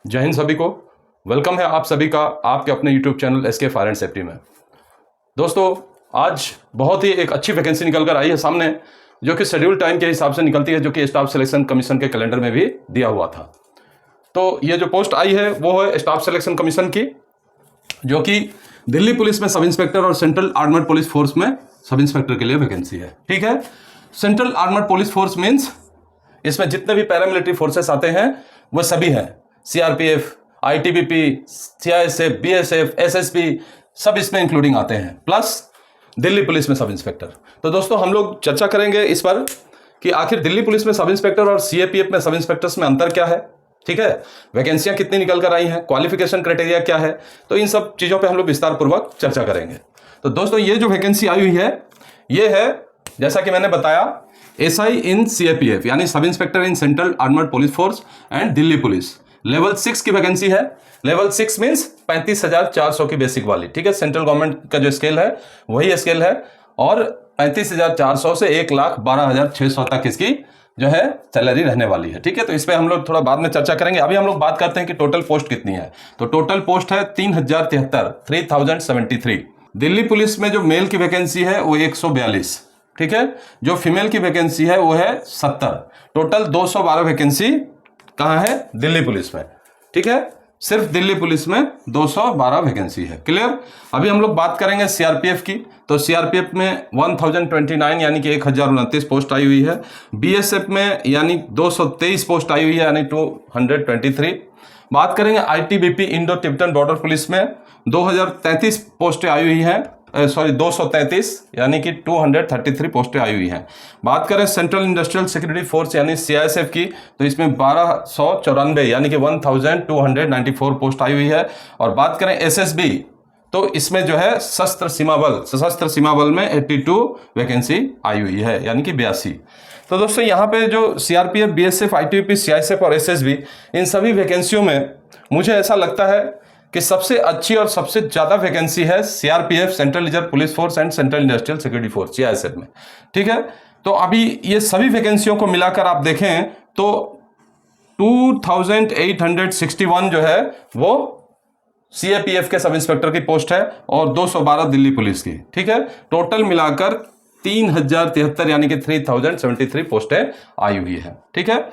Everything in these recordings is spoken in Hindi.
जय हिंद सभी को। वेलकम है आप सभी का आपके अपने YouTube channel SK fire and safety में। दोस्तों, आज बहुत ही एक अच्छी वैकेंसी निकल कर आई है सामने, जो कि शेड्यूल टाइम के हिसाब से निकलती है, जो कि स्टाफ सिलेक्शन कमीशन के कैलेंडर में भी दिया हुआ था। तो ये जो पोस्ट आई है वो है स्टाफ सिलेक्शन कमीशन की, जो कि दिल्ली पुलिस में सब इंस्पेक्टर और सेंट्रल आर्मर्ड पुलिस फोर्स में सब इंस्पेक्टर के लिए वैकेंसी है। ठीक है, central armoured police force means इसमें जितने भी पैरामिलिट्री फोर्सेस आते हैं वो सभी हैं। CRPF, ITBP, CISF, BSF, SSB सब इसमें इंक्लूडिंग आते हैं, प्लस दिल्ली पुलिस में सब इंस्पेक्टर। तो दोस्तों, हम लोग चर्चा करेंगे इस पर कि आखिर दिल्ली पुलिस में सब इंस्पेक्टर और सीएपीएफ में सब इंस्पेक्टर्स में अंतर क्या है। ठीक है, वैकेंसियां कितनी निकल कर आई हैं, क्वालिफिकेशन क्राइटेरिया क्या है, तो इन सब चीज़ों पे हम लोग विस्तार पूर्वक चर्चा करेंगे। तो दोस्तों, ये जो वैकेंसी आई हुई है ये है, जैसा कि मैंने बताया, एसआई इन सीएपीएफ यानी सब inspector in central armoured police force and Delhi police, level 6 की वैकेंसी है। लेवल 6 मीन्स 35,400 की बेसिक वाली। ठीक है, सेंट्रल गवर्नमेंट का जो स्केल है वही स्केल है, और 35,400 से 1,12,600 तक इसकी जो है सैलरी रहने वाली है। ठीक है, तो इस पर हम लोग थोड़ा बाद में चर्चा करेंगे। अभी हम लोग बात करते हैं कि टोटल पोस्ट कितनी है। तो टोटल पोस्ट है 3,073, 3073। दिल्ली पुलिस में जो मेल की वैकेंसी है वो 142। ठीक है, जो फीमेल की वैकेंसी है वो है 70। टोटल 212 वैकेंसी कहाँ है? दिल्ली पुलिस में। ठीक है, सिर्फ दिल्ली पुलिस में 212 वैकेंसी है। क्लियर। अभी हम लोग बात करेंगे सीआरपीएफ की। तो सीआरपीएफ में 1029 यानी कि 1029 पोस्ट आई हुई है। बीएसएफ में यानी 223 पोस्ट आई हुई है, यानी 223। बात करेंगे ITBP Indo Tibetan border police में 2033 पोस्टें आई हुई हैं, 233 यानी कि 233 पोस्टें आई हुई हैं। बात करें सेंट्रल इंडस्ट्रियल सिक्योरिटी फोर्स यानी सीआईएसएफ की, तो इसमें 1294 यानी कि 1294 पोस्ट आई हुई है। और बात करें एसएसबी, तो इसमें जो है सशस्त्र सीमा बल में 82 वैकेंसी आई हुई है, यानी कि 82। तो दोस्तों, यहाँ पे जो सीआरपीएफ, बीएसएफ, आईटीबीपी, सीआईएसएफ और एसएसबी, इन सभी वैकेंसियों में मुझे ऐसा लगता है कि सबसे अच्छी और सबसे ज़्यादा वैकेंसी है CRPF, central reserve police force and central industrial security force, CISF में। ठीक है, तो अभी ये सभी वैकेंसियों को मिलाकर आप देखें तो 2861 जो है वो सीएपीएफ के सब इंस्पेक्टर की पोस्ट है और 212 दिल्ली पुलिस की। ठीक है, टोटल मिलाकर 3073 यानी कि 3073 पोस्टें आई हुई है। ठीक है,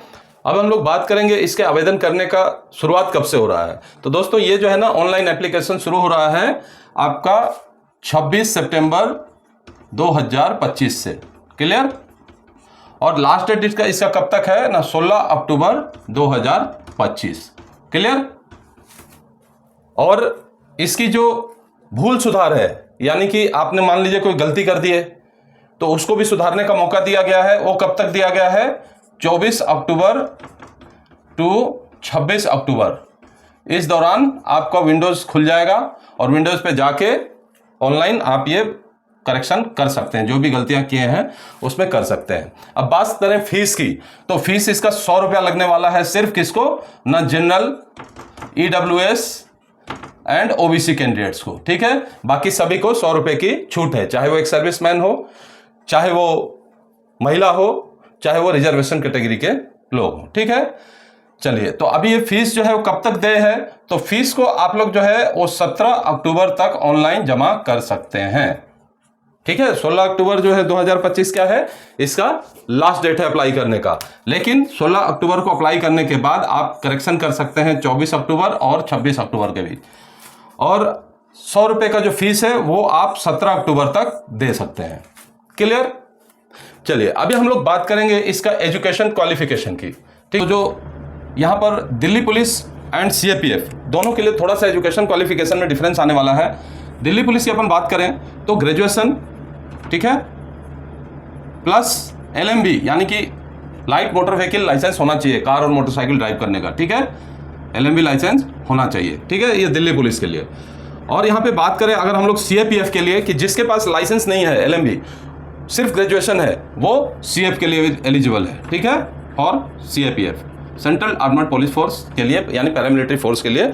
अब हम लोग बात करेंगे इसके आवेदन करने का शुरुआत कब से हो रहा है। तो दोस्तों, ये जो है ना, ऑनलाइन एप्लीकेशन शुरू हो रहा है आपका 26 सितंबर 2025 से। क्लियर। और लास्ट डेट इसका कब तक है ना? 16 अक्टूबर 2025। क्लियर। और इसकी जो भूल सुधार है, यानी कि आपने मान लीजिए कोई गलती कर दी है तो उसको भी सुधारने का मौका दिया गया है। वो कब तक दिया गया है? 24 अक्टूबर टू 26 अक्टूबर। इस दौरान आपका विंडोज खुल जाएगा और विंडोज पे जाके ऑनलाइन आप ये करेक्शन कर सकते हैं, जो भी गलतियां किए हैं उसमें कर सकते हैं। अब बात करें फीस की, तो फीस इसका 100 रुपया लगने वाला है। सिर्फ किसको? ना general, EWS and OBC candidates को। ठीक है, बाकी सभी को 100 रुपए की छूट है, चाहे वो एक सर्विसमैन हो, चाहे वो महिला हो, चाहे वो रिजर्वेशन कैटेगरी के लोग हों। ठीक है, चलिए, तो अभी ये फीस जो है वो कब तक दे है? तो फीस को आप लोग जो है वो 17 अक्टूबर तक ऑनलाइन जमा कर सकते हैं। ठीक है, 16 अक्टूबर जो है 2025 क्या है? इसका लास्ट डेट है अप्लाई करने का। लेकिन 16 अक्टूबर को अप्लाई करने के बाद आप करेक्शन कर सकते हैं 24 अक्टूबर और 26 अक्टूबर के बीच। और 100 रुपए का जो फीस है वो आप 17 अक्टूबर तक दे सकते हैं। क्लियर। चलिए, अभी हम लोग बात करेंगे इसका एजुकेशन क्वालिफिकेशन की। ठीक, तो जो यहाँ पर दिल्ली पुलिस एंड सीएपीएफ दोनों के लिए थोड़ा सा एजुकेशन क्वालिफिकेशन में डिफरेंस आने वाला है। दिल्ली पुलिस की अपन बात करें तो ग्रेजुएशन, ठीक है, प्लस एलएमबी यानी कि लाइट मोटर व्हीकल लाइसेंस होना चाहिए, कार और मोटरसाइकिल ड्राइव करने का। ठीक है, एलएमबी लाइसेंस होना चाहिए। ठीक है, ये दिल्ली पुलिस के लिए। और यहाँ पे बात करें अगर हम लोग सीएपीएफ के लिए, कि जिसके पास लाइसेंस नहीं है एलएमबी, सिर्फ ग्रेजुएशन है, वो सीएफ के लिए एलिजिबल है। ठीक है, और CAPF central armoured police force के लिए यानी पैरामिलिट्री फोर्स के लिए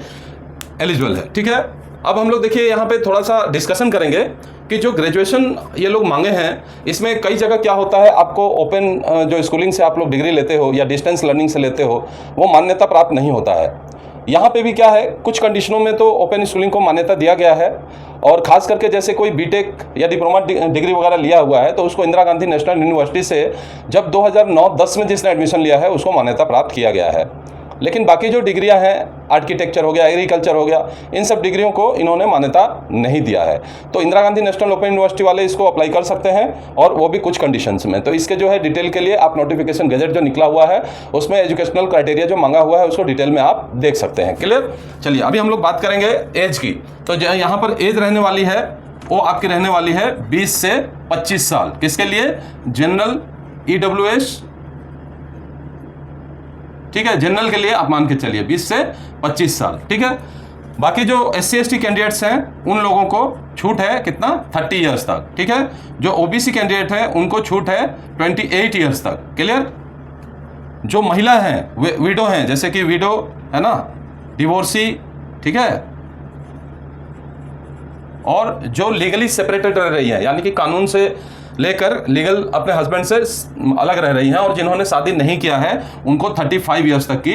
एलिजिबल है। ठीक है, अब हम लोग देखिए यहाँ पे थोड़ा सा डिस्कशन करेंगे कि जो ग्रेजुएशन ये लोग मांगे हैं, इसमें कई जगह क्या होता है, आपको ओपन जो स्कूलिंग से आप लोग डिग्री लेते हो या डिस्टेंस लर्निंग से लेते हो, वो मान्यता प्राप्त नहीं होता है। यहाँ पे भी क्या है, कुछ कंडीशनों में तो ओपन स्कूलिंग को मान्यता दिया गया है, और खास करके जैसे कोई बीटेक या डिप्लोमा डिग्री वगैरह लिया हुआ है तो उसको इंदिरा गांधी नेशनल यूनिवर्सिटी से जब 2009-10 में जिसने एडमिशन लिया है उसको मान्यता प्राप्त किया गया है। लेकिन बाकी जो डिग्रियां हैं, आर्किटेक्चर हो गया, एग्रीकल्चर हो गया, इन सब डिग्रियों को इन्होंने मान्यता नहीं दिया है। तो Indira Gandhi national open university वाले इसको अप्लाई कर सकते हैं, और वो भी कुछ कंडीशंस में। तो इसके जो है डिटेल के लिए आप नोटिफिकेशन गजट जो निकला हुआ है उसमें एजुकेशनल क्राइटेरिया जो मांगा हुआ है उसको डिटेल में आप देख सकते हैं। क्लियर? चलिए अभी हम लोग बात करेंगे एज की। तो यहाँ पर एज रहने वाली है वो आपकी रहने वाली है 20 से 25 साल। किसके लिए? जनरल, EWS, ठीक है, जनरल के लिए आप मान के चलिए 20 से 25 साल। ठीक है, बाकी जो SC/ST कैंडिडेट्स हैं उन लोगों को छूट है कितना? 30 ईयर्स तक। ठीक है, जो OBC कैंडिडेट है उनको छूट है 28 ईयर्स तक। क्लियर? जो महिला हैं, विडो हैं, जैसे कि विडो है ना, डिवोर्सी, ठीक है, और जो लीगली सेपरेटेड रह रही है, यानी कि कानून से लेकर लीगल अपने हस्बैंड से अलग रह रही हैं, और जिन्होंने शादी नहीं किया है उनको 35 ईयर्स तक की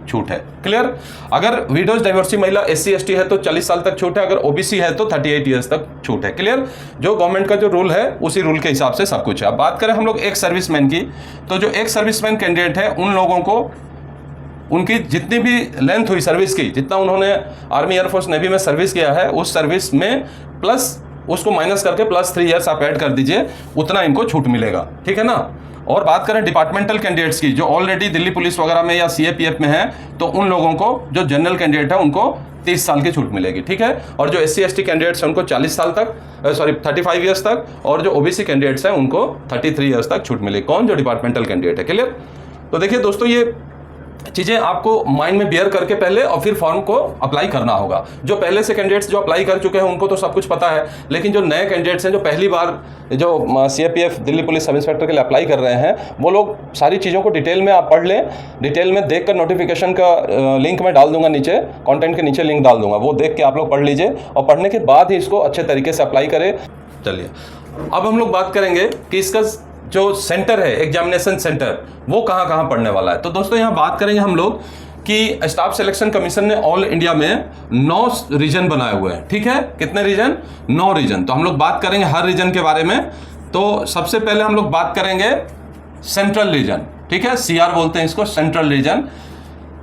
छूट है। क्लियर? अगर विडोज डाइवर्सी महिला SC/ST है तो 40 साल तक छूट है, अगर OBC है तो 38 ईयर्स तक छूट है। क्लियर? जो गवर्नमेंट का जो रूल है उसी रूल के हिसाब से सब कुछ है। अब बात करें हम लोग एक सर्विसमैन की, तो जो एक सर्विसमैन कैंडिडेट है उन लोगों को उनकी जितनी भी लेंथ हुई सर्विस की, जितना उन्होंने आर्मी, एयरफोर्स, नेवी में सर्विस किया है उस सर्विस में प्लस उसको माइनस करके +3 ईयर्स आप ऐड कर दीजिए, उतना इनको छूट मिलेगा। ठीक है ना? और बात करें डिपार्टमेंटल कैंडिडेट्स की, जो ऑलरेडी दिल्ली पुलिस वगैरह में या CAPF में है, तो उन लोगों को, जो जनरल कैंडिडेट है उनको 30 साल की छूट मिलेगी। ठीक है, और जो SC/ST कैंडिडेट्स हैं उनको 40 साल तक, 35 ईयर्स तक, और जो OBC कैंडिडेट्स हैं उनको 33 ईयर्स तक छूट मिलेगी। कौन? जो डिपार्टमेंटल कैंडिडेट है। क्लियर? तो देखिए दोस्तों, ये चीज़ें आपको माइंड में बियर करके पहले और फिर फॉर्म को अप्लाई करना होगा। जो पहले से कैंडिडेट्स जो अप्लाई कर चुके हैं उनको तो सब कुछ पता है, लेकिन जो नए कैंडिडेट्स हैं जो पहली बार जो CAPF Delhi police sub inspector के लिए अप्लाई कर रहे हैं, वो लोग सारी चीज़ों को डिटेल में आप पढ़ लें। डिटेल में देखकर नोटिफिकेशन का लिंक मैं डाल दूंगा नीचे, कंटेंट के नीचे लिंक डाल दूंगा, वो देख के आप लोग पढ़ लीजिए, और पढ़ने के बाद ही इसको अच्छे तरीके से अप्लाई करें। चलिए अब हम लोग बात करेंगे कि इसका जो सेंटर है, एग्जामिनेशन सेंटर, वो कहाँ कहाँ पढ़ने वाला है। तो दोस्तों यहाँ बात करेंगे हम लोग कि स्टाफ सिलेक्शन कमीशन ने ऑल इंडिया में 9 रीजन बनाए हुए हैं। ठीक है, कितने रीजन? 9 रीजन। तो हम लोग बात करेंगे हर रीजन के बारे में। तो सबसे पहले हम लोग बात करेंगे सेंट्रल रीजन। ठीक है, CR बोलते हैं इसको, सेंट्रल रीजन।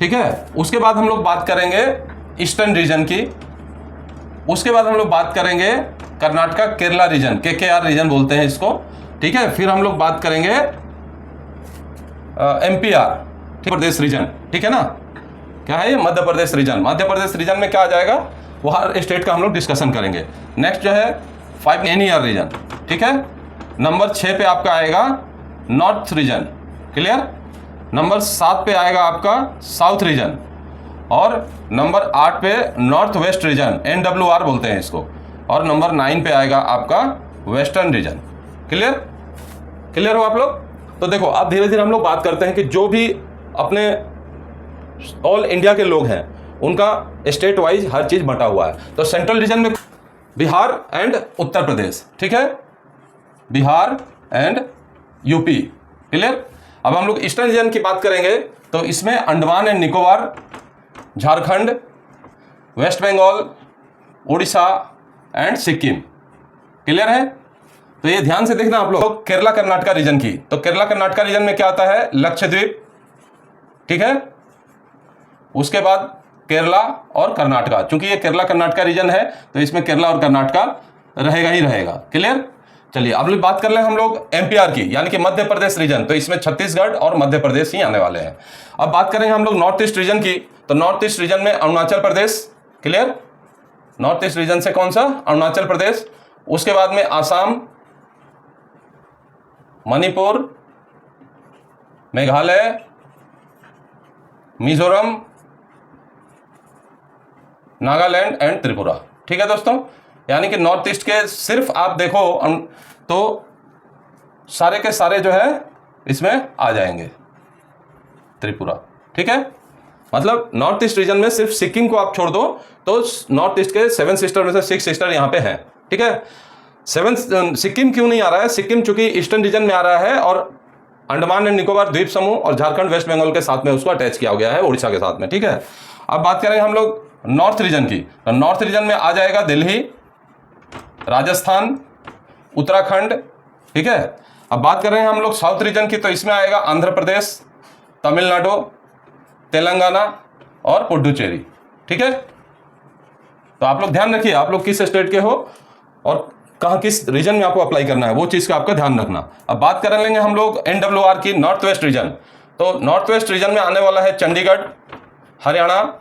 ठीक है, उसके बाद हम लोग बात करेंगे ईस्टर्न रीजन की। उसके बाद हम लोग बात करेंगे Karnataka Kerala region, KKR region बोलते हैं इसको। ठीक है, फिर हम लोग बात करेंगे MPR, प्रदेश रीजन। ठीक है ना? क्या है ये? मध्य प्रदेश रीजन। मध्य प्रदेश रीजन में क्या आ जाएगा, वो हर स्टेट का हम लोग डिस्कशन करेंगे। नेक्स्ट जो है 5 NER रीजन। ठीक है, नंबर 6 पे आपका आएगा नॉर्थ रीजन। क्लियर? नंबर 7 पे आएगा आपका साउथ रीजन, और नंबर 8 पे नॉर्थ वेस्ट रीजन, NWR बोलते हैं इसको, और नंबर 9 पे आएगा आपका वेस्टर्न रीजन। क्लियर? क्लियर हो आप लोग? तो देखो अब धीरे धीरे हम लोग बात करते हैं कि जो भी अपने ऑल इंडिया के लोग हैं उनका स्टेट वाइज हर चीज बटा हुआ है। तो सेंट्रल रीजन में बिहार एंड उत्तर प्रदेश। ठीक है, बिहार एंड UP। क्लियर? अब हम लोग ईस्टर्न रीजन की बात करेंगे तो इसमें Andaman and Nicobar, Jharkhand, West Bengal, Orissa and Sikkim. Clear है? तो ये ध्यान से देखना आप लोग। केरला कर्नाटका रीजन की, तो केरला कर्नाटका रीजन में क्या आता है? लक्षद्वीप। ठीक है, उसके बाद केरला और कर्नाटका। चूंकि ये केरला कर्नाटका रीजन है तो इसमें केरला और कर्नाटका रहेगा ही रहेगा। क्लियर? चलिए अब बात कर ले हम लोग MPR की, यानी कि मध्य प्रदेश रीजन। तो इसमें छत्तीसगढ़ और मध्य प्रदेश ही आने वाले हैं। अब बात करेंगे हम लोग नॉर्थ ईस्ट रीजन की, तो नॉर्थ ईस्ट रीजन में Arunachal Pradesh. Clear? North east region से कौन सा? अरुणाचल प्रदेश। उसके बाद में आसाम, मणिपुर, मेघालय, मिजोरम, नागालैंड एंड त्रिपुरा। ठीक है दोस्तों, यानी कि नॉर्थ ईस्ट के सिर्फ आप देखो तो सारे के सारे जो है इसमें आ जाएंगे, त्रिपुरा। ठीक है, मतलब नॉर्थ ईस्ट रीजन में सिर्फ सिक्किम को आप छोड़ दो तो नॉर्थ ईस्ट के 7 सिस्टर में से 6 सिस्टर यहाँ पे हैं। ठीक है, 7 सिक्किम क्यों नहीं आ रहा है? सिक्किम चूंकि ईस्टर्न रीजन में आ रहा है और अंडमान एंड निकोबार द्वीप समूह और झारखंड वेस्ट बंगाल के साथ में उसको अटैच किया गया है, उड़ीसा के साथ में। ठीक है, अब बात करेंगे हम लोग नॉर्थ रीजन की, तो नॉर्थ रीजन में आ जाएगा दिल्ली, राजस्थान, उत्तराखंड, ठीक है। अब बात कर रहे हैं हम लोग साउथ रीजन की, तो इसमें आएगा आंध्र प्रदेश, तमिलनाडु, तेलंगाना और पुडुचेरी, ठीक है। तो आप लोग ध्यान रखिए आप लोग किस स्टेट के हो और कहाँ किस रीजन में आपको अप्लाई करना है, वो चीज़ का आपका ध्यान रखना। अब बात कर लेंगे हम लोग NWR की, नॉर्थ वेस्ट रीजन। तो नॉर्थ वेस्ट रीजन में आने वाला है Chandigarh, Haryana,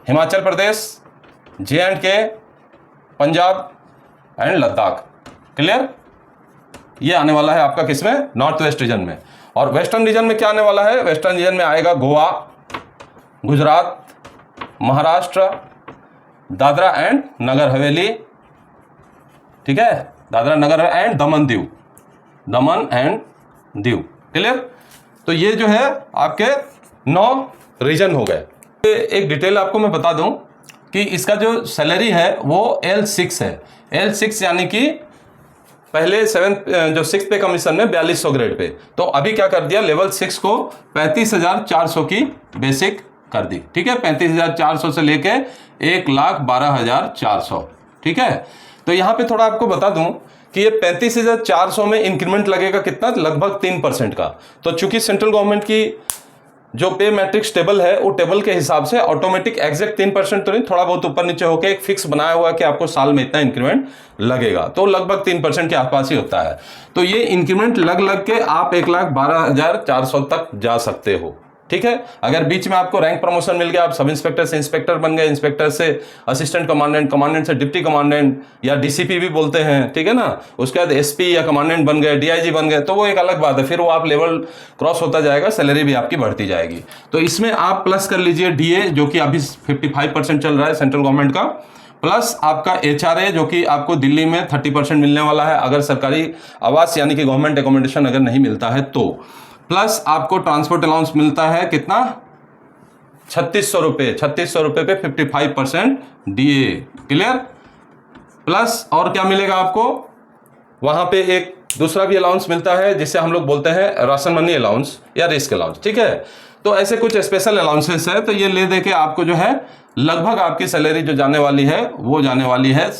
Himachal Pradesh, J&K, Punjab and Ladakh, clear. ये आने वाला है आपका किसमें, नॉर्थ वेस्ट रीजन में। और वेस्टर्न रीजन में क्या आने वाला है, वेस्टर्न रीजन में आएगा गोवा, गुजरात, महाराष्ट्र, दादरा एंड नगर हवेली, ठीक है, Dadra Nagar and Daman Diu, Daman and Diu, clear. तो ये जो है आपके 9 रीजन हो गए। एक डिटेल आपको मैं बता दूं कि इसका जो सैलरी है वो L6 है। L6 यानी कि पहले 6th पे कमीशन में 4200 ग्रेड पे, तो अभी क्या कर दिया, लेवल 6 को 35,400 की बेसिक कर दी, ठीक है। 35,400 से लेके 1,12,400, ठीक है। तो यहाँ पे थोड़ा आपको बता दूं कि ये 35,400 में इंक्रीमेंट लगेगा कितना, लगभग 3% का। तो चूंकि सेंट्रल गवर्नमेंट की जो पे मैट्रिक्स टेबल है वो टेबल के हिसाब से ऑटोमेटिक एग्जैक्ट 3% तो नहीं, थोड़ा बहुत ऊपर नीचे होकर एक फिक्स बनाया हुआ है कि आपको साल में इतना इंक्रीमेंट लगेगा, तो लगभग 3% के आसपास ही होता है। तो ये इंक्रीमेंट लग के आप 1,12,400 तक जा सकते हो, ठीक है। अगर बीच में आपको रैंक प्रमोशन मिल गया, आप सब इंस्पेक्टर से इंस्पेक्टर बन गए, इंस्पेक्टर से असिस्टेंट कमांडेंट, कमांडेंट से डिप्टी कमांडेंट या DCP भी बोलते हैं, ठीक है ना। उसके बाद SP या कमांडेंट बन गए, DIG बन गए, तो वो एक अलग बात है, फिर वो आप लेवल क्रॉस होता जाएगा, सैलरी भी आपकी बढ़ती जाएगी। तो इसमें आप प्लस कर लीजिए DA जो कि अभी 55% चल रहा है सेंट्रल गवर्नमेंट का, प्लस आपका HRA जो कि आपको दिल्ली में 30% मिलने वाला है अगर सरकारी आवास यानी कि गवर्नमेंट एकोमोडेशन अगर नहीं मिलता है तो, प्लस आपको ट्रांसपोर्ट अलाउंस मिलता है कितना, 3600 रुपये, 3600 रुपये पे 55% DA, क्लियर। प्लस और क्या मिलेगा आपको, वहां पे एक दूसरा भी अलाउंस मिलता है जिसे हम लोग बोलते हैं राशन मनी अलाउंस या रिस्क अलाउंस, ठीक है। तो ऐसे कुछ स्पेशल अलाउंसेस है, तो ये ले दे के आपको जो है लगभग आपकी सैलरी जो जाने वाली है वो जाने वाली है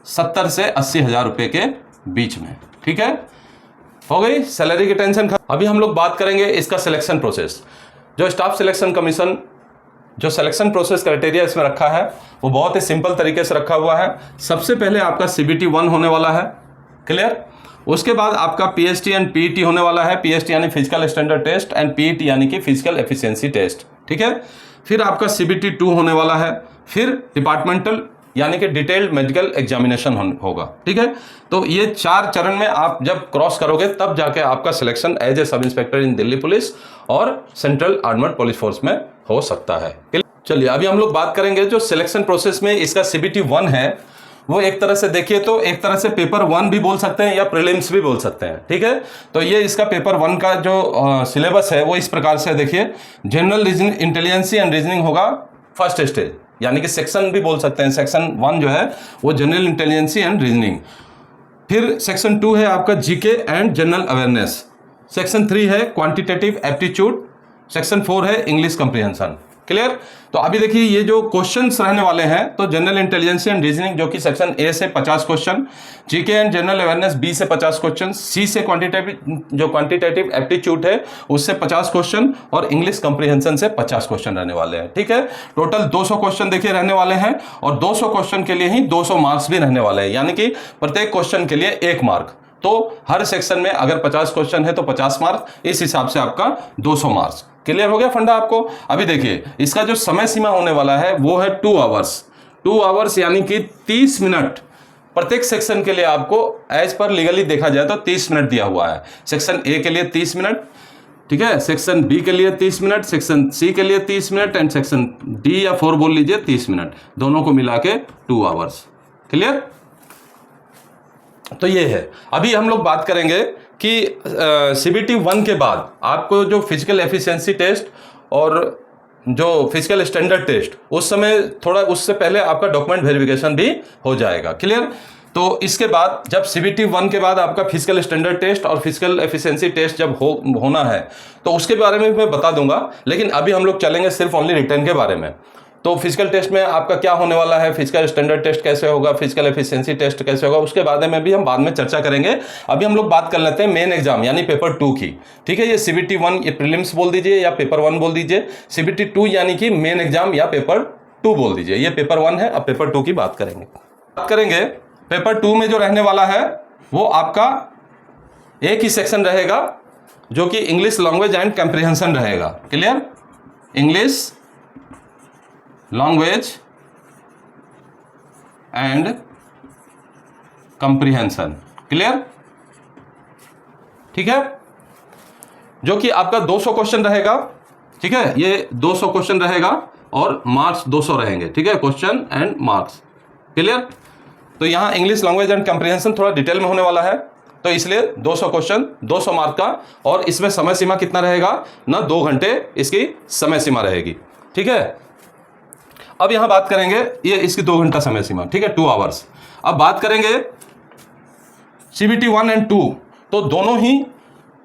70 से 80 हजार रुपये के बीच में, ठीक है। हो गई सैलरी की टेंशन। अभी हम लोग बात करेंगे इसका सिलेक्शन प्रोसेस। जो स्टाफ सिलेक्शन कमीशन जो सिलेक्शन प्रोसेस क्राइटेरिया इसमें रखा है वो बहुत ही सिंपल तरीके से रखा हुआ है। सबसे पहले आपका CBT 1 होने वाला है, क्लियर। उसके बाद आपका PST एंड PET होने वाला है। PST यानी physical standard test and PET यानी कि फिजिकल एफिशिएंसी टेस्ट, ठीक है। फिर आपका CBT 2 होने वाला है। फिर डिपार्टमेंटल यानी कि डिटेल्ड मेडिकल एग्जामिनेशन होगा, ठीक है। तो ये 4 चरण में आप जब क्रॉस करोगे तब जाके आपका selection as a sub inspector in Delhi police और सेंट्रल आर्मर्ड पुलिस फोर्स में हो सकता है। चलिए अभी हम लोग बात करेंगे जो सिलेक्शन प्रोसेस में इसका CBT 1 है, वो एक तरह से देखिए तो एक तरह से पेपर 1 भी बोल सकते हैं या प्रीलिम्स भी बोल सकते हैं, ठीक है। तो ये इसका पेपर 1 का जो सिलेबस है वो इस प्रकार से देखिए, general reasoning, intelligency and reasoning होगा फर्स्ट स्टेज, यानी कि सेक्शन भी बोल सकते हैं। सेक्शन 1 जो है वो जनरल इंटेलिजेंसी एंड रीजनिंग। फिर सेक्शन 2 है आपका GK and general awareness. Section 3 है क्वांटिटेटिव एप्टीट्यूड। सेक्शन 4 है इंग्लिश कंप्रीहेंशन, क्लियर। तो अभी देखिए ये जो क्वेश्चंस रहने वाले हैं, तो जनरल इंटेलिजेंस एंड रीजनिंग जो कि सेक्शन A से 50 question, GK and general awareness B से 50 क्वेश्चन, C से क्वांटिटेटिव एप्टीट्यूड है उससे 50 क्वेश्चन और इंग्लिश कंप्रीहेंशन से 50 क्वेश्चन रहने वाले हैं, ठीक है। टोटल 200 क्वेश्चन देखिए रहने वाले हैं और 200 क्वेश्चन के लिए ही 200 मार्क्स भी रहने वाले हैं, यानी कि प्रत्येक क्वेश्चन के लिए 1 मार्क। तो हर सेक्शन में अगर 50 क्वेश्चन है तो 50 मार्क, इस हिसाब से आपका 200 मार्क्स। क्लियर हो गया फंडा आपको। अभी देखिए इसका जो समय सीमा होने वाला है वो है 2 आवर्स। 2 आवर्स यानी कि 30 मिनट प्रत्येक सेक्शन के लिए आपको एज पर लीगली देखा जाए तो 30 मिनट दिया हुआ है। सेक्शन A के लिए 30 मिनट, ठीक है, सेक्शन B के लिए 30 मिनट, सेक्शन C के लिए 30 मिनट एंड सेक्शन D या 4 बोल लीजिए 30 मिनट, दोनों को मिला के 2 आवर्स। क्लियर। तो ये है। अभी हम लोग बात करेंगे कि CBT 1 के बाद आपको जो फिजिकल एफिशिएंसी टेस्ट और जो फिजिकल स्टैंडर्ड टेस्ट, उस समय थोड़ा उससे पहले आपका डॉक्यूमेंट वेरिफिकेशन भी हो जाएगा, क्लियर। तो इसके बाद जब CBT 1 के बाद आपका फिजिकल स्टैंडर्ड टेस्ट और फिजिकल एफिशिएंसी टेस्ट जब होना है तो उसके बारे में मैं बता दूंगा, लेकिन अभी हम लोग चलेंगे सिर्फ ओनली रिटर्न के बारे में। तो फिजिकल टेस्ट में आपका क्या होने वाला है, फिजिकल स्टैंडर्ड टेस्ट कैसे होगा, फिजिकल एफिशिएंसी टेस्ट कैसे होगा, उसके बारे में भी हम बाद में चर्चा करेंगे। अभी हम लोग बात कर लेते हैं मेन एग्जाम यानी पेपर 2 की। ठीक है, ये CBT 1 ये प्रीलिम्स बोल दीजिए या पेपर 1 बोल दीजिए, CBT 2 यानी कि मेन एग्जाम या पेपर 2 बोल दीजिए। ये पेपर 1 है, अब पेपर 2 की बात करेंगे। पेपर 2 में जो रहने वाला है वो आपका एक ही सेक्शन रहेगा जो कि इंग्लिश लैंग्वेज एंड कंप्रिहेंशन रहेगा। Clear, English language and comprehension. Clear, ठीक है, जो कि आपका 200 क्वेश्चन रहेगा। ठीक है, ये 200 क्वेश्चन रहेगा और मार्क्स 200 रहेंगे। ठीक है, क्वेश्चन एंड मार्क्स। क्लियर, तो यहां इंग्लिश लैंग्वेज एंड कंप्रिहेंशन थोड़ा डिटेल में होने वाला है, तो इसलिए 200 क्वेश्चन 200 मार्क का, और इसमें समय सीमा कितना रहेगा ना, 2 घंटे इसकी समय सीमा रहेगी। ठीक है, अब यहां बात करेंगे ये इसकी 2 घंटा समय सीमा। ठीक है, 2 आवर्स। अब बात करेंगे CBT 1 एंड 2, तो दोनों ही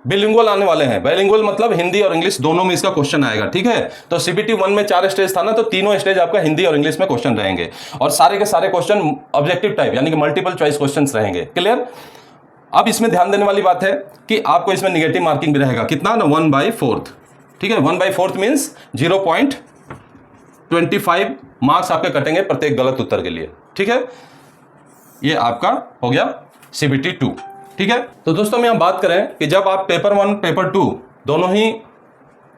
बिलिंगुअल आने वाले हैं। बाइलिंगुअल मतलब हिंदी और इंग्लिश दोनों में इसका क्वेश्चन आएगा। ठीक है, तो CBT 1 में 4 स्टेज था ना, तो तीनों स्टेज आपका हिंदी और इंग्लिश में क्वेश्चन रहेंगे, और सारे के सारे क्वेश्चन ऑब्जेक्टिव टाइप यानी कि मल्टीपल चॉइस क्वेश्चंस रहेंगे। क्लियर, अब इसमें ध्यान देने वाली बात है कि आपको इसमें निगेटिव मार्किंग भी रहेगा। कितना ना, 1/4। ठीक है, 1/4 मीन्स 0.25 मार्क्स आपके कटेंगे प्रत्येक गलत उत्तर के लिए। ठीक है, ये आपका हो गया CBT 2। ठीक है, तो दोस्तों हम यहाँ बात करें कि जब आप पेपर 1 पेपर 2 दोनों ही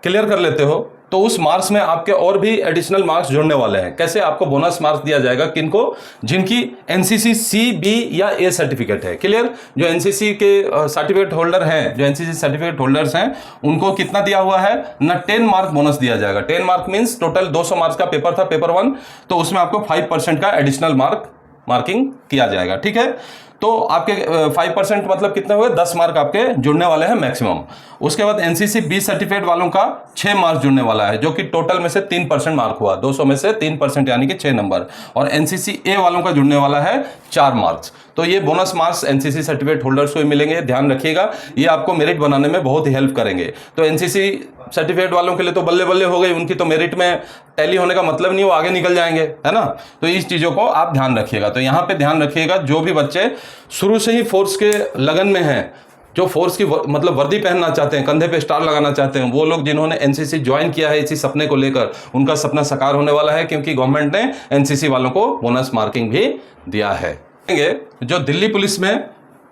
क्लियर कर लेते हो तो उस मार्क्स में आपके और भी एडिशनल मार्क्स जुड़ने वाले हैं। कैसे, आपको बोनस मार्क्स दिया जाएगा किनको, जिनकी NCC C, B या A सर्टिफिकेट है। क्लियर, जो NCC के सर्टिफिकेट होल्डर हैं, जो NCC सर्टिफिकेट होल्डर्स हैं, उनको कितना दिया हुआ है ना, 10 मार्क बोनस दिया जाएगा। 10 मार्क मीन्स टोटल 200 मार्क्स का पेपर था पेपर 1, तो उसमें आपको 5% का एडिशनल मार्किंग किया जाएगा। ठीक है, तो आपके 5% मतलब कितने हुए, 10 मार्क आपके जुड़ने वाले हैं मैक्सिमम। उसके बाद NCC B सर्टिफिकेट वालों का 6 मार्क्स जुड़ने वाला है, जो कि टोटल में से 3% मार्क हुआ, 200 में से 3% यानी कि 6 नंबर। और NCC A वालों का जुड़ने वाला है 4 मार्क्स। तो ये bonus marks NCC certificate holders को मिलेंगे, ध्यान रखिएगा, ये आपको मेरिट बनाने में बहुत ही हेल्प करेंगे। तो NCC सर्टिफिकेट वालों के लिए तो बल्ले बल्ले हो गई, उनकी तो मेरिट में टैली होने का मतलब नहीं, वो आगे निकल जाएंगे, है ना। तो इस चीज़ों को आप ध्यान रखिएगा। तो यहाँ पे ध्यान रखिएगा, जो भी बच्चे शुरू से ही फोर्स के लगन में हैं, जो फोर्स की मतलब वर्दी पहनना चाहते हैं, कंधे पे स्टार लगाना चाहते हैं, वो लोग जिन्होंने NCC ज्वाइन किया है इसी सपने को लेकर, उनका सपना साकार होने वाला है, क्योंकि गवर्नमेंट ने NCC वालों को बोनस मार्किंग भी दिया है। जो दिल्ली पुलिस में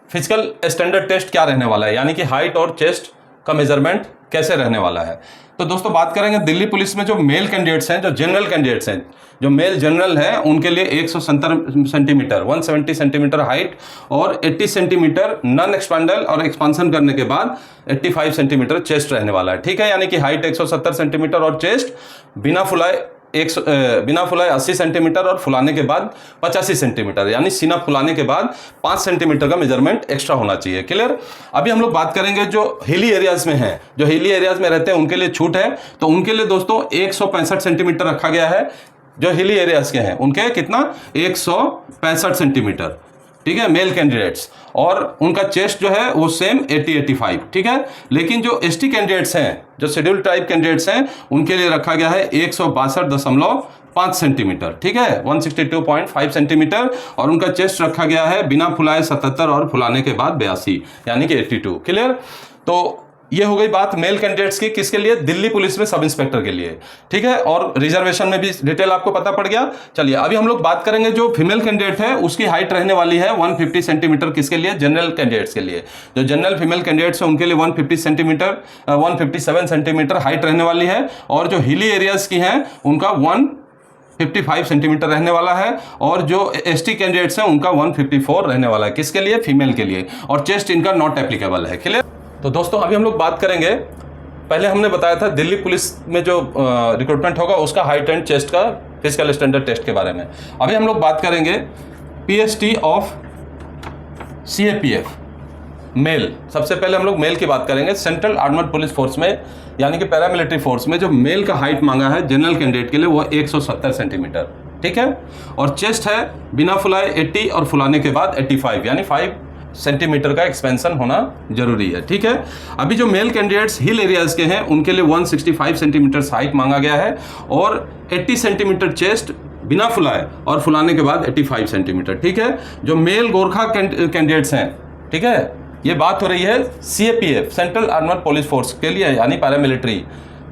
फिजिकल स्टैंडर्ड टेस्ट क्या रहने वाला है, यानी कि हाइट और चेस्ट का मेजरमेंट कैसे रहने वाला है। तो दोस्तों बात करेंगे दिल्ली पुलिस में जो मेल कैंडिडेट्स हैं, जो जनरल कैंडिडेट्स हैं, जो मेल जनरल है, उनके लिए 170 सेंटीमीटर 170 सेंटीमीटर हाइट और 80 सेंटीमीटर नॉन एक्सपांडल और एक्सपांसन करने के बाद 85 सेंटीमीटर चेस्ट रहने वाला है। ठीक है, यानी कि हाइट 170 सेंटीमीटर और चेस्ट बिना फुलाए 80 सेंटीमीटर और फुलाने के बाद 85 सेंटीमीटर, यानी सीना फुलाने के बाद 5 सेंटीमीटर का मेजरमेंट एक्स्ट्रा होना चाहिए। क्लियर, अभी हम लोग बात करेंगे जो हिली एरियाज में हैं, जो हिली एरियाज में रहते हैं उनके लिए छूट है। तो उनके लिए दोस्तों 165 सेंटीमीटर रखा गया है। जो हिली एरियाज के हैं उनके कितना, 165 सेंटीमीटर। ठीक है, मेल कैंडिडेट्स, और उनका चेस्ट जो है वो सेम 80-85। ठीक है, लेकिन जो ST कैंडिडेट्स हैं, जो शेड्यूल टाइप कैंडिडेट्स हैं, उनके लिए रखा गया है 162.5 सेंटीमीटर। ठीक है, 162.5 सेंटीमीटर, और उनका चेस्ट रखा गया है बिना फुलाए 77 और फुलाने के बाद 82 यानी कि 82। क्लियर, तो ये हो गई बात मेल कैंडिडेट्स की, किसके लिए, दिल्ली पुलिस में सब इंस्पेक्टर के लिए। ठीक है, और रिजर्वेशन में भी डिटेल आपको पता पड़ गया। चलिए अभी हम लोग बात करेंगे जो फीमेल कैंडिडेट है उसकी हाइट रहने वाली है 150 सेंटीमीटर, किसके लिए, जनरल कैंडिडेट्स के लिए। जो जनरल फीमेल कैंडिडेट्स है उनके लिए 157 सेंटीमीटर हाइट रहने वाली है, और जो हिली एरियाज की हैं उनका 155 सेंटीमीटर रहने वाला है, और जो ST कैंडिडेट्स हैं उनका 154 रहने वाला है, किसके लिए, फीमेल के लिए, और चेस्ट इनका नॉट एप्लीकेबल है। क्लियर, तो दोस्तों अभी हम लोग बात करेंगे, पहले हमने बताया था दिल्ली पुलिस में जो रिक्रूटमेंट होगा उसका हाइट एंड चेस्ट का फिजिकल स्टैंडर्ड टेस्ट के बारे में। अभी हम लोग बात करेंगे PST ऑफ CAPF मेल। सबसे पहले हम लोग मेल की बात करेंगे। सेंट्रल आर्मर्ड पुलिस फोर्स में यानी कि पैरामिलिट्री फोर्स में जो मेल का हाइट मांगा है जनरल कैंडिडेट के लिए वो 170 सेंटीमीटर। ठीक है, और चेस्ट है बिना फुलाए 80 और फुलाने के बाद 85 यानी 5 सेंटीमीटर का एक्सपेंशन होना जरूरी है। ठीक है, अभी जो मेल कैंडिडेट्स हिल एरियाज के हैं उनके लिए 165 सेंटीमीटर हाइट मांगा गया है और 80 सेंटीमीटर चेस्ट बिना फुलाए और फुलाने के बाद 85 सेंटीमीटर। ठीक है, जो मेल गोरखा कैंडिडेट्स हैं, ठीक है, ये बात हो रही है CAPF central armed police force के लिए, यानी paramilitary,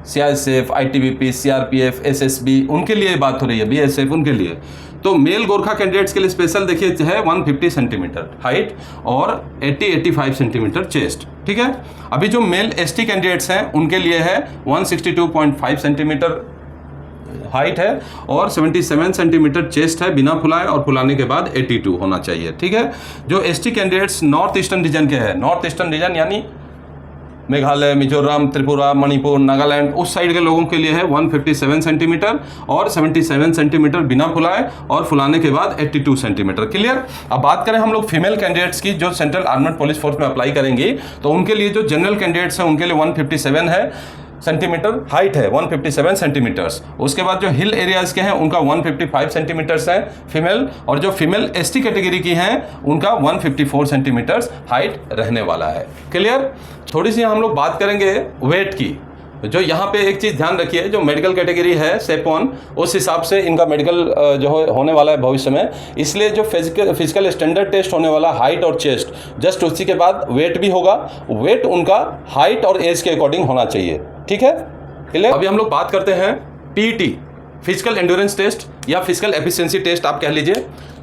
CRSF, ITBP, CRPF, SSB, उनके लिए बात हो रही है, BSF उनके लिए। तो मेल गोरखा कैंडिडेट्स के लिए स्पेशल देखिए है 150 सेंटीमीटर हाइट और 80-85 सेंटीमीटर चेस्ट। ठीक है, अभी जो मेल ST कैंडिडेट्स हैं उनके लिए है 162.5 सेंटीमीटर हाइट है और 77 सेंटीमीटर चेस्ट है बिना फुलाए और फुलाने के बाद 82 होना चाहिए। ठीक है, जो ST candidates north eastern region के हैं, नॉर्थ ईस्टर्न रीजन यानी मेघालय, मिजोरम, त्रिपुरा, मणिपुर, नागालैंड, उस साइड के लोगों के लिए है 157 सेंटीमीटर और 77 सेंटीमीटर बिना फुलाए और फुलाने के बाद 82 सेंटीमीटर। क्लियर। अब बात करें हम लोग फीमेल कैंडिडेट्स की जो सेंट्रल आर्मड पुलिस फोर्स में अप्लाई करेंगी, तो उनके लिए जो जनरल कैंडिडेट्स हैं उनके लिए 157 है सेंटीमीटर हाइट है, 157 सेंटीमीटर्स। उसके बाद जो हिल एरियाज के हैं उनका 155 सेंटीमीटर्स है फीमेल, और जो फीमेल ST कैटेगरी की हैं उनका 154 सेंटीमीटर्स हाइट रहने वाला है। क्लियर। थोड़ी सी हम लोग बात करेंगे वेट की। जो यहाँ पे एक चीज़ ध्यान रखिए, जो मेडिकल कैटेगरी है स्टेप 1, उस हिसाब से इनका मेडिकल जो होने वाला है भविष्य में, इसलिए जो फिजिकल स्टैंडर्ड टेस्ट होने वाला हाइट और चेस्ट, जस्ट उसी के बाद वेट भी होगा। वेट उनका हाइट और एज के अकॉर्डिंग होना चाहिए। ठीक है, क्लियर। अभी हम लोग बात करते हैं PET, फिजिकल एंड्योरेंस टेस्ट या फिजिकल एफिशिएंसी टेस्ट आप कह लीजिए।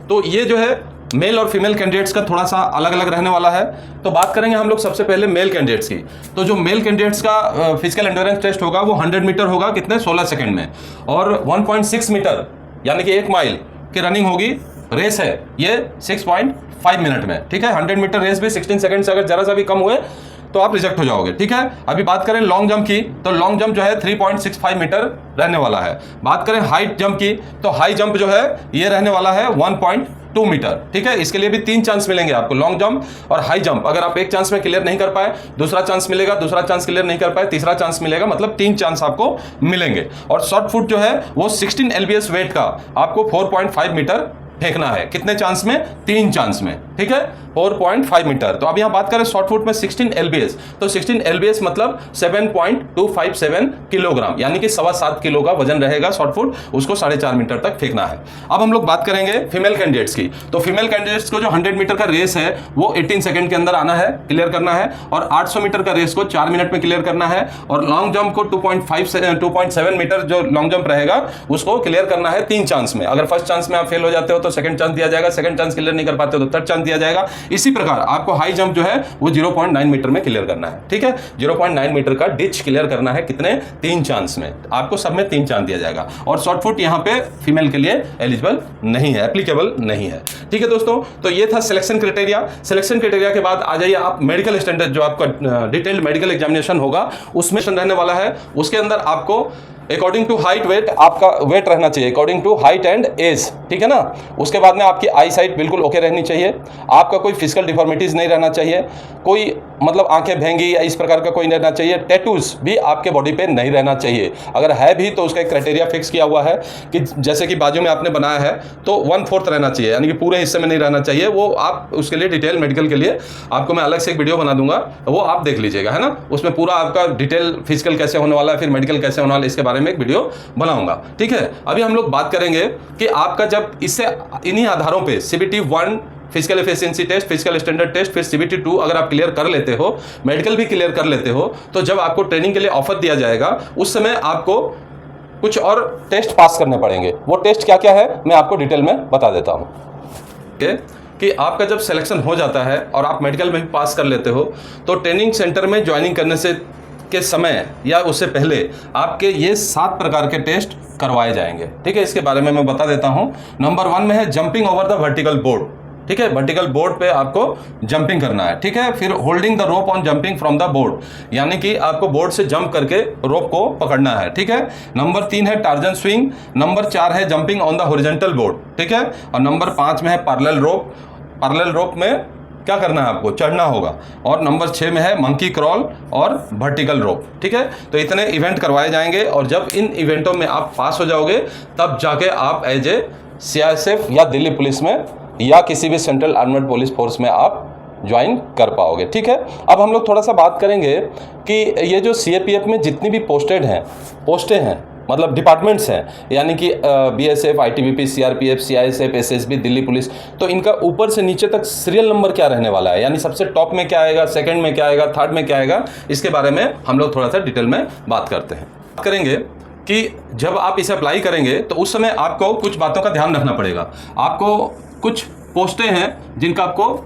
तो ये जो है मेल और फीमेल कैंडिडेट्स का थोड़ा सा अलग अलग रहने वाला है। तो बात करेंगे हम लोग सबसे पहले मेल कैंडिडेट्स की। तो जो मेल कैंडिडेट्स का फिजिकल एंड्योरेंस टेस्ट होगा वो 100 मीटर होगा, कितने 16 सेकंड में, और 1.6 मीटर यानी कि 1 माइल की रनिंग होगी, रेस है ये 6.5 मिनट में। ठीक है, 100 मीटर रेस भी 16 सेकंड से अगर जरा सा भी कम हुए तो आप रिजेक्ट हो जाओगे। ठीक है, अभी बात करें लॉन्ग जंप की, तो लॉन्ग जंप जो है 3.65 मीटर रहने वाला है। बात करें हाइट जंप की, तो हाई जंप जो है ये रहने वाला है 1.2 मीटर। ठीक है, इसके लिए भी 3 चांस मिलेंगे आपको, लॉन्ग जंप और हाई जंप। अगर आप एक चांस में क्लियर नहीं कर पाए, दूसरा चांस मिलेगा, दूसरा चांस क्लियर नहीं कर पाए, तीसरा चांस मिलेगा, मतलब 3 चांस आपको मिलेंगे। और शॉर्ट फुट जो है वो 16 LBS वेट का आपको 4.5 मीटर फेंकना है। कितने चांस में? 3 चांस में। ठीक है, 4.5 मीटर। तो अब यहां बात करें शॉर्ट फुट में 16 LBS, तो 16 LBS मतलब 7.257 किलोग्राम, यानी कि 7.25 किलो का वजन रहेगा शॉर्ट फुट, उसको 4.5 मीटर तक फेंकना है। अब हम लोग बात करेंगे फीमेल कैंडिडेट्स की। तो फीमेल कैंडिडेट्स को जो 100 मीटर का रेस है वो 18 सेकंड के अंदर आना है, क्लियर करना है, और 800 मीटर का रेस को 4 मिनट में क्लियर करना है, और लॉन्ग जंप को 2.7 मीटर जो लॉन्ग जंप रहेगा उसको क्लियर करना है 3 चांस में। अगर फर्स्ट चांस में आप फेल हो जाते हो तो सेकंड चांस दिया जाएगा, सेकंड चांस क्लियर नहीं कर पाते हो तो थर्ड चांस दिया जाएगा। इसी प्रकार आपको हाई जंप जो है वो 0.9 मीटर में क्लियर करना है। ठीक है, 0.9 मीटर का डिच क्लियर करना है, कितने? 3 चांस में। आपको सब में 3 चांस दिया जाएगा, और शॉर्ट फुट यहाँ पे फीमेल के लिए एलिजिबल नहीं है, एप्लीकेबल नहीं है। ठीक है दोस्तों, तो ये था सिलेक्शन क्राइटेरिया। सिलेक्शन क्राइटेरिया के बाद आ जाइए आप मेडिकल स्टैंडर्ड, जो आपका डिटेल्ड मेडिकल एग्जामिनेशन होगा उसमें रहने वाला है। उसके अंदर आपको अकॉर्डिंग टू हाइट वेट, आपका वेट रहना चाहिए according to height and age. ठीक है ना। उसके बाद में आपकी आई साइट बिल्कुल ओके रहनी चाहिए, आपका कोई फिजिकल डिफॉर्मिटीज नहीं रहना चाहिए, कोई मतलब आंखें भेंगी या इस प्रकार का कोई नहीं रहना चाहिए, टैटूज भी आपके बॉडी पे नहीं रहना चाहिए। अगर है भी तो उसका एक क्राइटेरिया फिक्स किया हुआ है कि जैसे कि बाजू में आपने बनाया है तो 1/4 रहना चाहिए, यानी कि पूरे हिस्से में नहीं रहना चाहिए। वो आप उसके लिए डिटेल मेडिकल के लिए आपको मैं अलग से एक वीडियो बना दूंगा, वो आप देख लीजिएगा, है ना। उसमें पूरा आपका डिटेल फिजिकल कैसे होने वाला है, फिर मेडिकल कैसे होने वाला है, इसके बारे में एक वीडियो बनाऊंगा। ठीक है, अभी हम लोग बात करेंगे कि आपका जब इससे इन्हीं आधारों पे CBT 1 physical efficiency test, physical standard test, फिर CBT 2 अगर आप क्लियर कर लेते हो, मेडिकल भी क्लियर कर लेते हो, तो जब आपको ट्रेनिंग के लिए ऑफर दिया जाएगा उस समय आपको कुछ और टेस्ट पास करने पड़ेंगे। वो टेस्ट क्या क्या है मैं आपको डिटेल में बता देता हूँ। कि आपका जब सिलेक्शन हो जाता है और आप मेडिकल में भी पास कर लेते हो, तो ट्रेनिंग सेंटर में ज्वाइनिंग करने से के समय या उससे पहले आपके ये 7 प्रकार के टेस्ट करवाए जाएंगे। ठीक है, इसके बारे में मैं बता देता हूँ। नंबर 1 में है jumping over the vertical board. ठीक है, वर्टिकल बोर्ड पे आपको जंपिंग करना है। ठीक है, फिर holding the rope on jumping from the board, यानी कि आपको बोर्ड से जंप करके रोप को पकड़ना है। ठीक है, नंबर 3 है टार्जन स्विंग, नंबर 4 है jumping on the horizontal board. ठीक है, और नंबर 5 में है पैरेलल रोप। पैरेलल रोप में क्या करना है आपको? चढ़ना होगा। और नंबर 6 में है मंकी क्रॉल और वर्टिकल रोप। ठीक है, तो इतने इवेंट करवाए जाएंगे, और जब इन इवेंटों में आप पास हो जाओगे तब जाके आप एज ए CRSF या दिल्ली पुलिस में या किसी भी सेंट्रल आर्मड पुलिस फोर्स में आप ज्वाइन कर पाओगे। ठीक है, अब हम लोग थोड़ा सा बात करेंगे कि ये जो CAPF में जितनी भी पोस्टें हैं मतलब डिपार्टमेंट्स हैं, यानी कि BSF, ITBP, CRPF, CISF, SSB, Delhi police, तो इनका ऊपर से नीचे तक सीरियल नंबर क्या रहने वाला है, यानी सबसे टॉप में क्या आएगा, सेकंड में क्या आएगा, थर्ड में क्या आएगा, इसके बारे में हम लोग थोड़ा सा डिटेल में बात करते हैं। बात करेंगे कि जब आप इसे अप्लाई करेंगे तो उस समय आपको कुछ बातों का ध्यान रखना पड़ेगा। आपको कुछ पोस्टें हैं जिनका आपको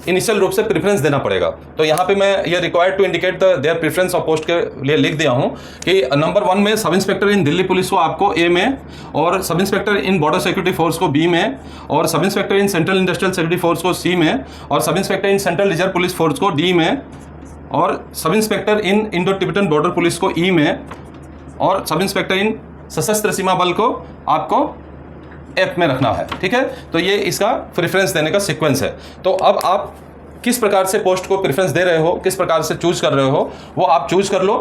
इनिशियल रूप से प्रेफरेंस देना पड़ेगा। तो यहाँ पे मैं ये required to indicate their preference of post के लिए लिख दिया हूँ कि नंबर 1 में सब इंस्पेक्टर इन दिल्ली पुलिस को आपको A में, और सब इंस्पेक्टर इन बॉर्डर सिक्योरिटी फोर्स को B में, और सब inspector in central industrial security force को C में, और सब inspector in central reserve police force को D में, और सब इंस्पेक्टर इन इंडो तिब्बतन बॉर्डर पुलिस को E में, और सब इंस्पेक्टर इन सशस्त्र सीमा बल को आपको F में रखना है। ठीक है, तो ये इसका प्रेफरेंस देने का सीक्वेंस है। तो अब आप किस प्रकार से पोस्ट को प्रेफरेंस दे रहे हो, किस प्रकार से चूज कर रहे हो, वो आप चूज कर लो।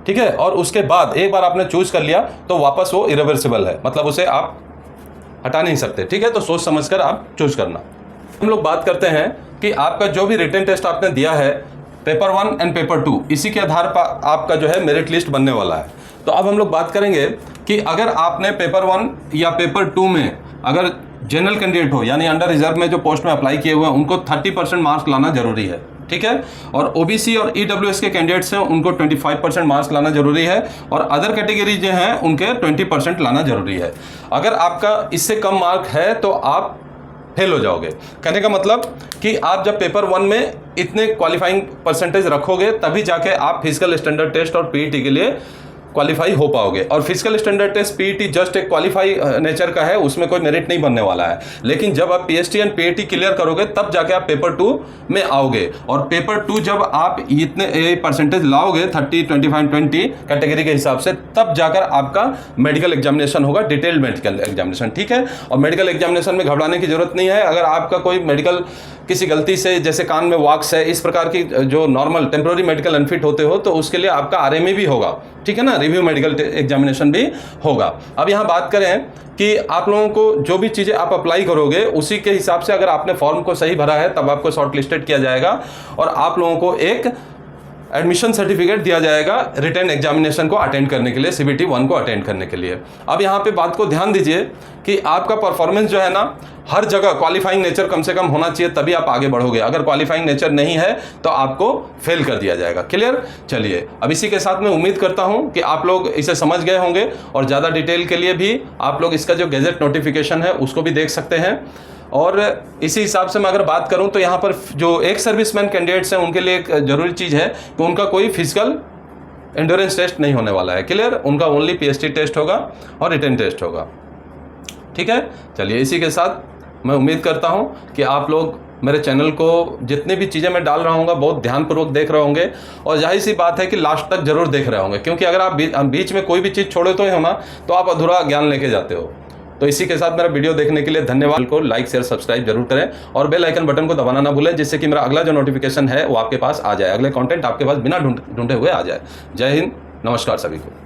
ठीक है, और उसके बाद एक बार आपने चूज कर लिया तो वापस वो इरिवर्सिबल है, मतलब उसे आप हटा नहीं सकते। ठीक है, तो सोच समझकर आप चूज करना। हम लोग बात करते हैं कि आपका जो भी रिटन टेस्ट आपने दिया है, पेपर 1 एंड पेपर 2, इसी के आधार पर आपका जो है मेरिट लिस्ट बनने वाला है। तो अब हम लोग बात करेंगे कि अगर आपने पेपर 1 या पेपर 2 में अगर जनरल कैंडिडेट हो, यानी अंडर रिजर्व में जो पोस्ट में अप्लाई किए हुए हैं, उनको 30% मार्क्स लाना जरूरी है। ठीक है, और OBC और EWS के कैंडिडेट्स हैं, उनको 25% मार्क्स लाना जरूरी है, और अदर कैटेगरी जो हैं उनके 20% लाना जरूरी है। अगर आपका इससे कम मार्क है तो आप फेल हो जाओगे। कहने का मतलब कि आप जब पेपर 1 में इतने क्वालिफाइंग परसेंटेज रखोगे तभी जाके आप फिजिकल स्टैंडर्ड टेस्ट और PET के लिए क्वालिफाई हो पाओगे। और physical standard test PET just एक क्वालिफाई नेचर का है, उसमें कोई मेरिट नहीं बनने वाला है। लेकिन जब आप PST एंड PAT क्लियर करोगे तब जाके आप पेपर 2 में आओगे, और पेपर 2 जब आप इतने परसेंटेज लाओगे 30, 25, 20 कैटेगरी के हिसाब से, तब जाकर आपका मेडिकल एग्जामिनेशन होगा, डिटेल्ड मेडिकल एग्जामिनेशन। ठीक है, और मेडिकल एग्जामिनेशन में घबराने की जरूरत नहीं है। अगर आपका कोई मेडिकल किसी गलती से, जैसे कान में वॉक्स है, इस प्रकार की जो नॉर्मल टेम्प्रोरी मेडिकल अनफिट होते हो, तो उसके लिए आपका RMA भी होगा। ठीक है ना, रिव्यू मेडिकल एग्जामिनेशन भी होगा। अब यहाँ बात करें कि आप लोगों को जो भी चीज़ें आप अप्लाई करोगे उसी के हिसाब से, अगर आपने फॉर्म को सही भरा है तब आपको शॉर्ट लिस्टेड किया जाएगा, और आप लोगों को एक एडमिशन सर्टिफिकेट दिया जाएगा रिटन एग्जामिनेशन को अटेंड करने के लिए, CBT 1 को अटेंड करने के लिए। अब यहाँ पे बात को ध्यान दीजिए कि आपका परफॉर्मेंस जो है ना, हर जगह क्वालिफाइंग नेचर कम से कम होना चाहिए, तभी आप आगे बढ़ोगे। अगर क्वालिफाइंग नेचर नहीं है तो आपको फेल कर दिया जाएगा। क्लियर? चलिए, अब इसी के साथ मैं उम्मीद करता हूं कि आप लोग इसे समझ गए होंगे, और ज़्यादा डिटेल के लिए भी आप लोग इसका जो गैजेट नोटिफिकेशन है उसको भी देख सकते हैं। और इसी हिसाब से मैं अगर बात करूं तो यहाँ पर जो एक सर्विसमैन कैंडिडेट्स हैं उनके लिए एक जरूरी चीज़ है कि उनका कोई फिजिकल एंड्योरेंस टेस्ट नहीं होने वाला है। क्लियर? उनका ओनली PST टेस्ट होगा और रिटन टेस्ट होगा। ठीक है, चलिए, इसी के साथ मैं उम्मीद करता हूं कि आप लोग मेरे चैनल को जितनी भी चीज़ें मैं डाल रहा हूँ बहुत ध्यानपूर्वक देख रहे होंगे, और जाहिर सी बात है कि लास्ट तक जरूर देख रहे होंगे, क्योंकि अगर आप बीच में कोई भी चीज़ छोड़े तो ना, तो आप अधूरा ज्ञान लेके जाते हो। तो इसी के साथ मेरा वीडियो देखने के लिए धन्यवाद। को लाइक, शेयर, सब्सक्राइब जरूर करें, और बेल आइकन बटन को दबाना ना भूलें, जिससे कि मेरा अगला जो नोटिफिकेशन है वो आपके पास आ जाए, अगले कंटेंट आपके पास बिना ढूंढे हुए आ जाए। जय हिंद, नमस्कार सभी को।